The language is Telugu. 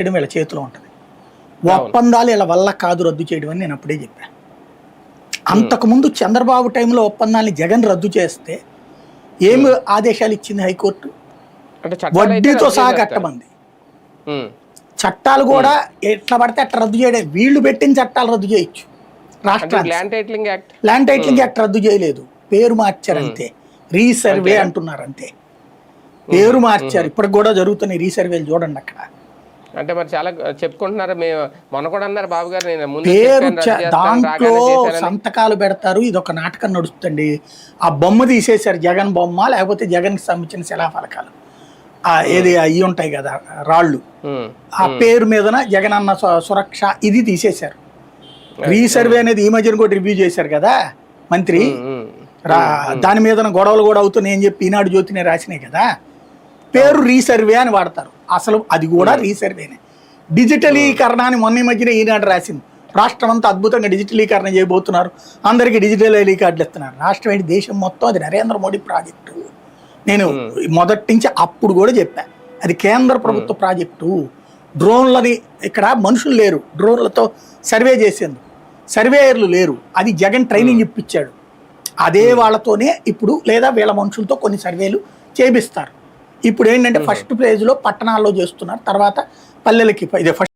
చేయడం వీళ్ళ చేతిలో ఉంటుంది. ఒప్పందాలు వీళ్ళ వల్ల కాదు రద్దు చేయడం అని నేను అప్పుడే చెప్పాను. అంతకుముందు చంద్రబాబు టైంలో ఒప్పందాన్ని జగన్ రద్దు చేస్తే ఏమి ఆదేశాలు ఇచ్చింది హైకోర్టు? వడ్డీతో సహా కట్టమంది. చట్టాలు కూడా ఎట్లా పడితే అట్లా రద్దు చేయడం, వీళ్ళు పెట్టిన చట్టాలు రద్దు చేయొచ్చు. రాష్ట్రానికి ల్యాండ్ టైటిలింగ్ యాక్ట్ రద్దు చేయలేదు, పేరు మార్చారు అంతే. రీసర్వే అంటున్నారు అంతే, పేరు మార్చారు. ఇప్పటికి కూడా జరుగుతున్నాయి రీసర్వేలు, చూడండి అక్కడ. అంటే మరి చాలా చెప్పుకుంటున్నారు, మేము మొన్న కూడా అన్నారు బాబు గారు, పేరు దాంట్లో సంతకాలు పెడతారు. ఇది ఒక నాటకం నడుస్తుంది. ఆ బొమ్మ తీసేశారు, జగన్ బొమ్మ, లేకపోతే జగన్ కి సంబంధించిన శిలాఫలకాలు ఏది అవి ఉంటాయి కదా రాళ్ళు, ఆ పేరు మీదన జగన్ అన్న సురక్ష ఇది తీసేశారు. రీసర్వే అనేది ఈ మధ్యన కూడా రివ్యూ చేశారు కదా మంత్రి, దాని మీద గొడవలు కూడా అవుతున్నాయి అని చెప్పి ఈనాడు జ్యోతిని రాసినాయి కదా. పేరు రీసర్వే అని వాడతారు, అసలు అది కూడా రీసర్వేనే. డిజిటలీకరణ అని మొన్న మధ్యన ఈనాడు రాసింది. రాష్ట్రం అంతా అద్భుతంగా డిజిటలీకరణ చేయబోతున్నారు, అందరికీ డిజిటల్ ఐడి కార్డులు ఇస్తున్నారు. రాష్ట్రం ఏంటి, దేశం మొత్తం అది నరేంద్ర మోడీ ప్రాజెక్టు. నేను మొదటి నుంచి అప్పుడు కూడా చెప్పా, అది కేంద్ర ప్రభుత్వ ప్రాజెక్టు. డ్రోన్లని, ఇక్కడ మనుషులు లేరు డ్రోన్లతో సర్వే చేసేందుకు, సర్వేయర్లు లేరు, అది జగన్ ట్రైనింగ్ ఇప్పించాడు. అదే వాళ్ళతోనే ఇప్పుడు లేదా వీళ్ళ మనుషులతో కొన్ని సర్వేలు చేపిస్తారు. ఇప్పుడు ఏంటంటే ఫస్ట్ ఫేజ్లో పట్టణాల్లో చేస్తున్నారు, తర్వాత పల్లెలకి. ఇదే ఫస్ట్